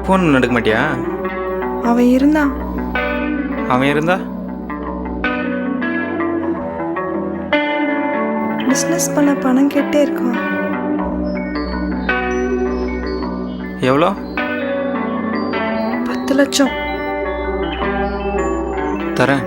Phone எடுக்க மாட்டியா? அவன் இருந்தான். அவன் இருந்தா பிஸ்னஸ் பண்ண பணம் கேட்டே இருக்கான். எவ்வளோ? 10 லட்சம். தரேன்.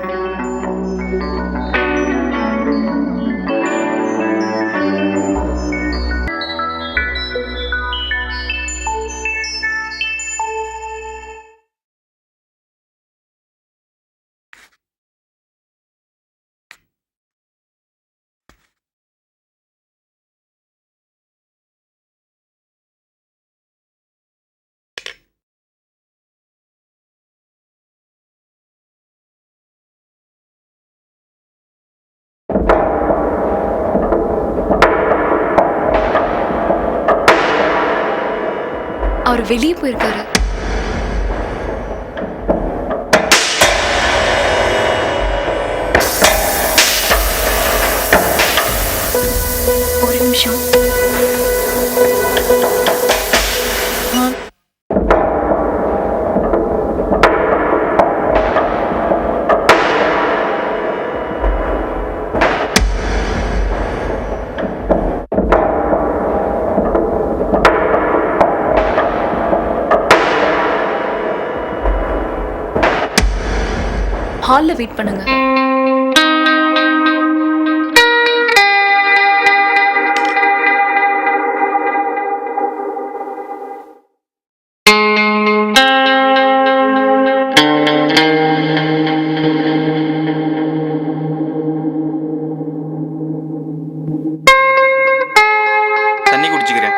அவர் வெளியே போயிருக்காரு. ஒரு நிமிஷம். ஹால்ல வெயிட் பண்ணுங்க. தண்ணி குடிச்சுக்கிறேன்.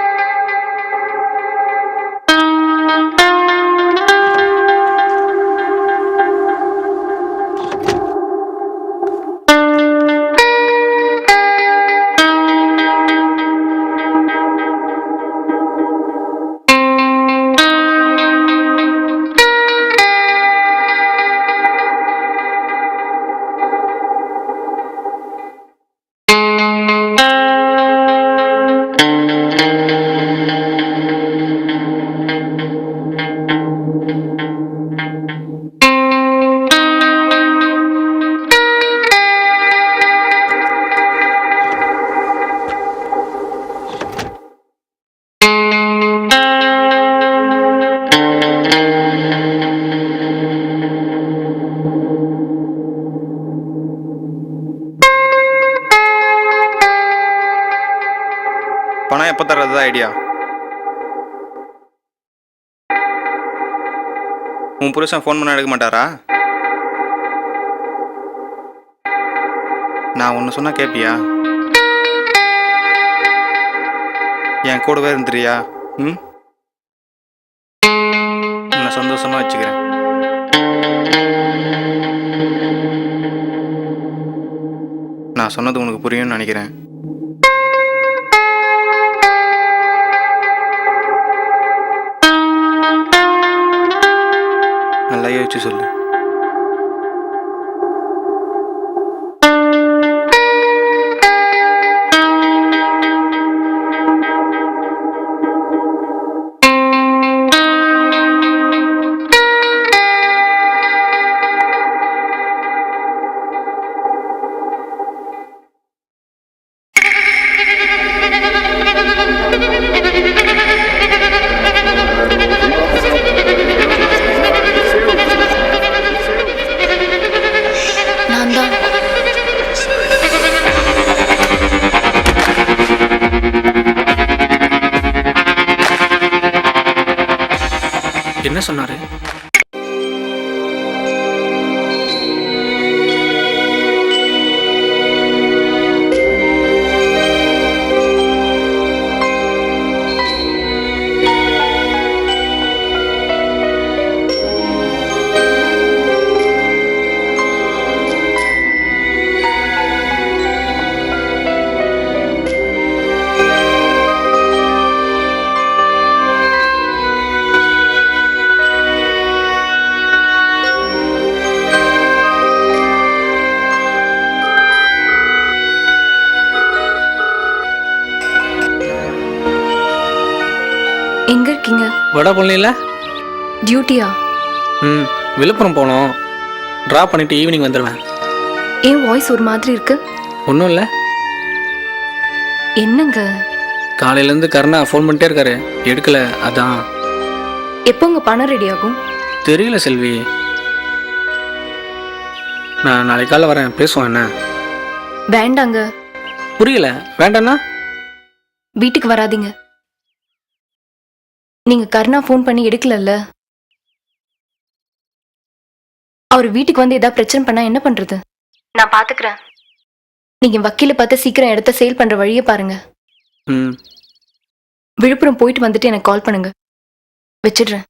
பணம் எப்போ தர்றதா ஐடியா? உன் புருஷன் ஃபோன் பண்ண எடுக்க மாட்டாரா? நான் ஒன்று சொன்னா கேட்பியா? என் கூடவே இருந்துறியா? உன்னை சந்தோஷமா வச்சுக்கிறேன். நான் சொன்னது உனக்கு புரியும்னு நினைக்கிறேன். நல்லா யோசிச்சு சொல்லு. என்ன சொன்னாரு? எங்க இருக்கீங்க? வடை பண்ணல. டியூட்டியா? ம், விழுப்புரம் போனோம். ட்ராப் பண்ணிவிட்டு ஈவினிங் வந்துடுவேன். ஏன் வாய்ஸ் ஒரு மாதிரி இருக்கு? ஒன்றும் இல்லை, என்னங்க? காலையிலேருந்து கருணா ஃபோன் பண்ணிட்டே இருக்காரு, எடுக்கலை. அதான். எப்போங்க பணம் ரெடி ஆகும்? தெரியல செல்வி. நான் நாளைக்கு காலைல வரேன், பேசுவோம். என்ன? வேண்டாங்க. புரியல. வேண்டாண்ணா? வீட்டுக்கு வராதீங்க. நீங்க கருணா ஃபோன் பண்ணி எடுக்கலல்ல. அவர் வீட்டுக்கு வந்து ஏதாவது பிரச்சனை பண்ணா என்ன பண்றது? நான் பாத்துக்கிறேன். நீங்க வக்கீல பார்த்து சீக்கிரம் இடத்த சேல் பண்ற வழியை பாருங்க. ம். விழுப்புரம் போயிட்டு வந்துட்டு எனக்கு கால் பண்ணுங்க. வச்சிடுறேன்.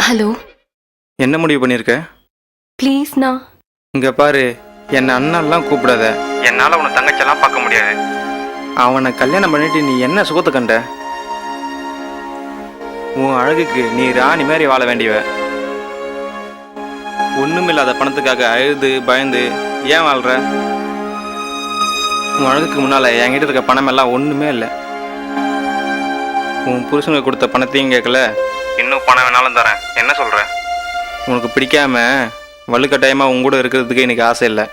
ஹலோ. என்ன முடிவு பண்ணியிருக்க? ப்ளீஸ்ண்ணா. இங்கே பாரு, என்னை அண்ணன்லாம் கூப்பிடாத. என்னால் அவனை தங்கச்செல்லாம் பார்க்க முடியாது. அவனை கல்யாணம் பண்ணிட்டு நீ என்ன சுகத்தை கண்ட? உன் அழகுக்கு நீ ராணி மாதிரி வாழ வேண்டியவ. ஒன்றுமில்லாத பணத்துக்காக அழுது பயந்து ஏன் வாழ்கிற? உன் அழகுக்கு முன்னால் என்கிட்ட இருக்க பணமெல்லாம் ஒன்றுமே இல்லை. உன் புருஷனுக்கு கொடுத்த பணத்தையும் கேட்கல, இன்னும் பணம் வேணாலும் தரேன். என்ன சொல்கிற? உனக்கு பிடிக்காம வலுக்கட்டாயமாக உன் கூட இருக்கிறதுக்கு எனக்கு ஆசை இல்லை.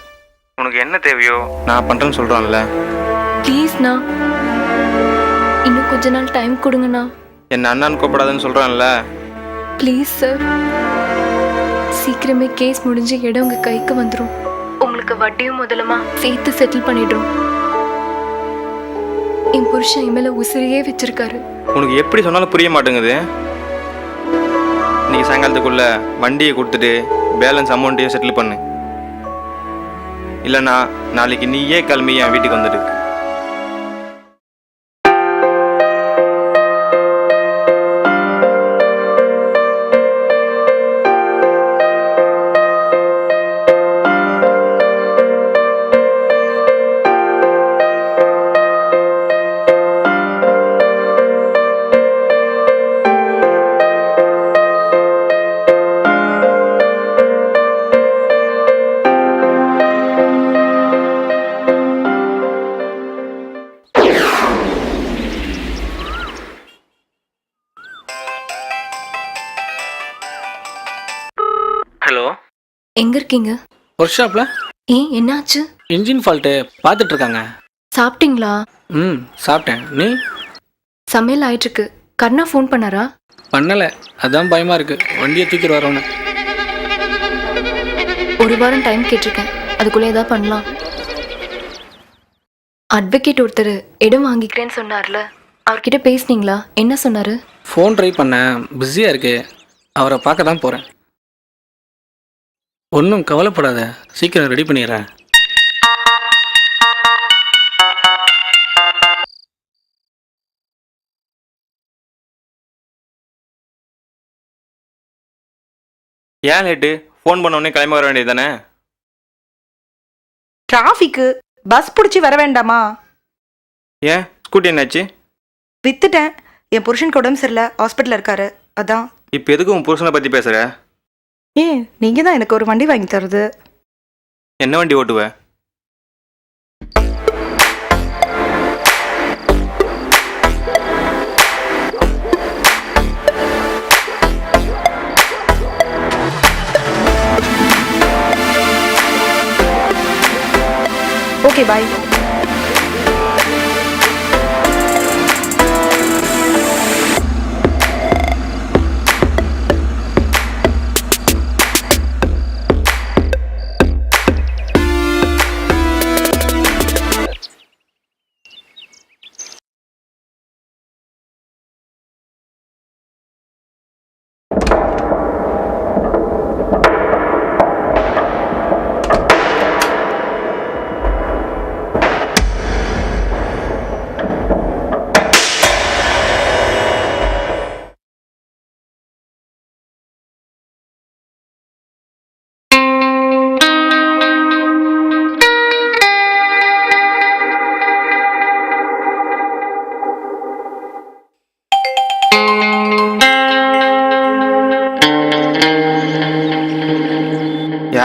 உனக்கு என்ன தேவையோ நான் பண்ணுறேன்னு சொல்கிறேன்ல. ப்ளீஸ்ண்ணா, இன்னும் கொஞ்ச நாள் டைம் கொடுங்கண்ணா. என்ன அண்ணான்னு கூப்பிடாதுன்னு சொல்கிறேன்ல. ப்ளீஸ் சார், சீக்கிரமே கேஸ் முடிஞ்சு இடம் உங்க கைக்கு வந்துடும். உங்களுக்கு வட்டியும் முதலுமா சேர்த்து செட்டில் பண்ணிடுறோம். என் புருஷன் என் மேல உசிரியே வச்சிருக்காரு. உனக்கு எப்படி சொன்னாலும் புரிய மாட்டேங்குது. நீங்கள் சாயங்காலத்துக்குள்ள வண்டியை கொடுத்துட்டு பேலன்ஸ் அமௌண்ட்டையும் செட்டில் பண்ணு. இல்லைண்ணா நாளைக்கு நீயே கிளம்பி என் வீட்டுக்கு வந்துடு. ஹலோ. எங்க இருக்கீங்க? ஒர்க் ஷாப்பில். ஏன் என்னாச்சு? இன்ஜின் ஃபால்ட்டு பார்த்துட்டு இருக்காங்க. சாப்பிட்டீங்களா? ம், சாப்பிட்டேன். நீ? சமையல் ஆயிட்டு இருக்கு. கர்ணா ஃபோன் பண்ணாரா? பண்ணலை, அதான் பயமாக இருக்குது. வண்டியை தூக்கிட்டு வரவன. ஒரு வாரம் டைம் கேட்டிருக்கேன், அதுக்குள்ளே ஏதாவது பண்ணலாம். அட்வொகேட் ஒருத்தர் இடம் வாங்கிக்கிறேன்னு சொன்னார்ல, அவர்கிட்ட பேசுனீங்களா? என்ன சொன்னாரு? ஃபோன் ட்ரை பண்ணேன், பிஸியாக இருக்கு. அவரை பார்க்க தான் போகிறேன். ஒன்றும் கவலைப்படாத, சீக்கிரம் ரெடி பண்ணிடுறேன். ஏன் லேட்டு? ஃபோன் பண்ண உடனே கிளம்பி வர வேண்டியது தானே? டிராஃபிக்கு, பஸ் பிடிச்சி வர வேண்டாமா? ஏன் ஸ்கூட்டி என்னாச்சு? வித்துட்டேன். என் புருஷனுக்கு உடம்பு சரியில்லை, ஹாஸ்பிட்டலில் இருக்காரு. அதான். இப்போ எதுக்கு உன் புருஷனை பற்றி பேசுகிற? ஏன் நீங்கள் தான் எனக்கு ஒரு வண்டி வாங்கி தருது. என்ன வண்டி ஓட்டுவ? Okay bye.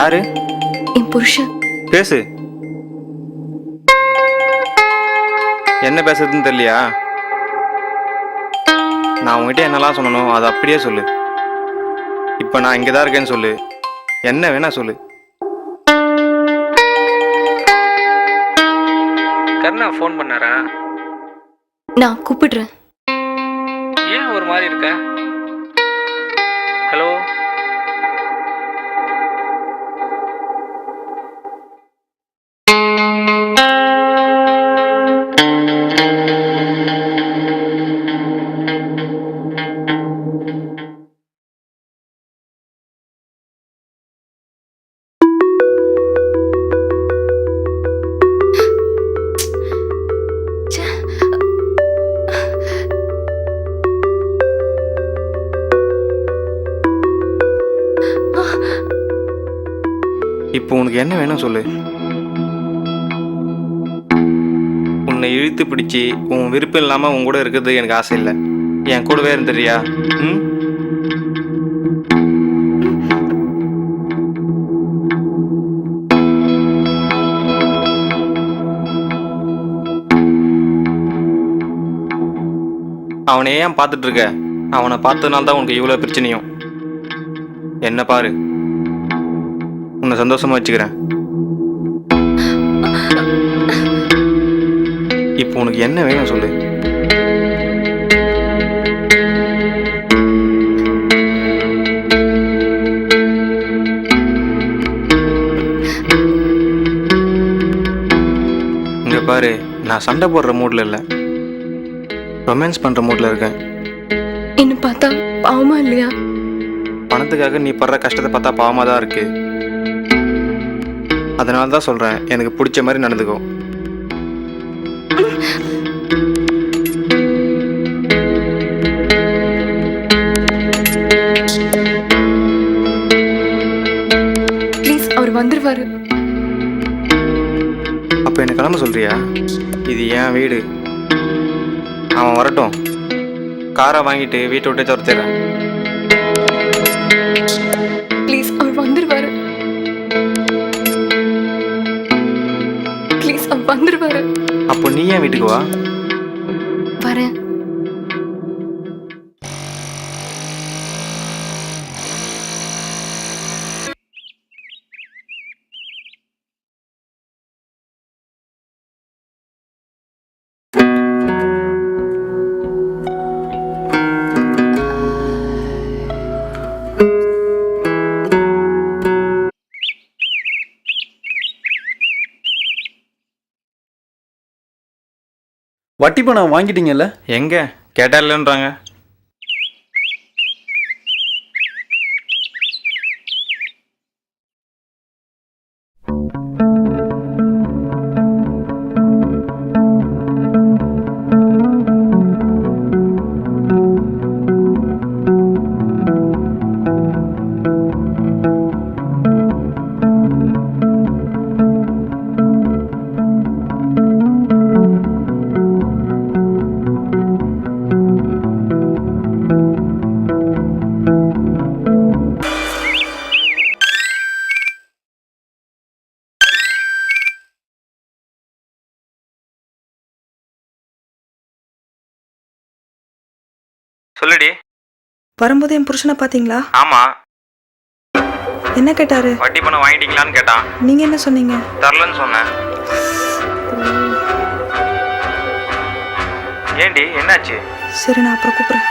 யாரு? என் புருஷன். பேசு. என்ன பேசுறதுன்னு தெரியலையா? நான் உங்ககிட்ட என்னெல்லாம் சொல்லணும் அதை அப்படியே சொல்லு. இப்போ நான் இங்கே தான் இருக்கேன்னு சொல்லு. என்ன வேணா சொல்லு. கருணா ஃபோன் பண்ணாரா? நான் கூப்பிடுறேன். ஏன் ஒரு மாதிரி இருக்க? ஹலோ? இப்போ உனக்கு என்ன வேணும் சொல்லு. உன்னை இழுத்து பிடிச்சி உன் விருப்பம் இல்லாமல் உன் கூட இருக்கிறது எனக்கு ஆசை இல்லை. என் கூடவே இருந்துறியா? ம். அவனை ஏன் பார்த்துட்டு இருக்க? அவனை பார்த்ததுனால தான் உனக்கு இவ்வளோ பிரச்சனையும். என்ன பாரு, உன்னை சந்தோஷமா வச்சுக்கிறேன். இப்போ உனக்கு என்ன வேணும் சொல்லு. இங்க பாரு, நான் சண்டை போடுற மூட்ல இல்லை, ரொமான்ஸ் பண்ற மூட்ல இருக்கேன். என்ன பார்த்தா பாவமா இல்லையா? பணத்துக்காக நீ படுற கஷ்டத்தை பார்த்தா பாவமாக தான் இருக்கு. அதனால தான் சொல்கிறேன், எனக்கு பிடிச்ச மாதிரி நடந்துக்கோ. ப்ளீஸ், அவர் வந்துருவாரு. அப்போ என்ன கிளம்ப சொல்றியா? இது என் வீடு. அவன் வரட்டும், காரை வாங்கிட்டு வீட்டை விட்டே துரத்திடுறேன். ப்ளீஸ், அவர் வந்துருவாரு. ப்ளீஸ், அவர் வந்துருவாரு. அப்போ நீ ஏன் வீட்டுக்கு வா. வரேன். வட்டி பணம் வாங்கிட்டீங்கல்ல? எங்க கேட்டா இல்லைன்றாங்க. சொல்லுடி. வரும்போது என் புருஷனை பார்த்தீங்களா? ஆமா. என்ன கேட்டாரு? வட்டி பணம் வாங்கிட்டீங்களான்னு கேட்டான். நீங்க என்ன சொன்னீங்க? தரலன்னு சொன்னேன். ஏண்டி, என்னாச்சு? சரி, நான் அப்புறம் கூப்பிடுறேன்.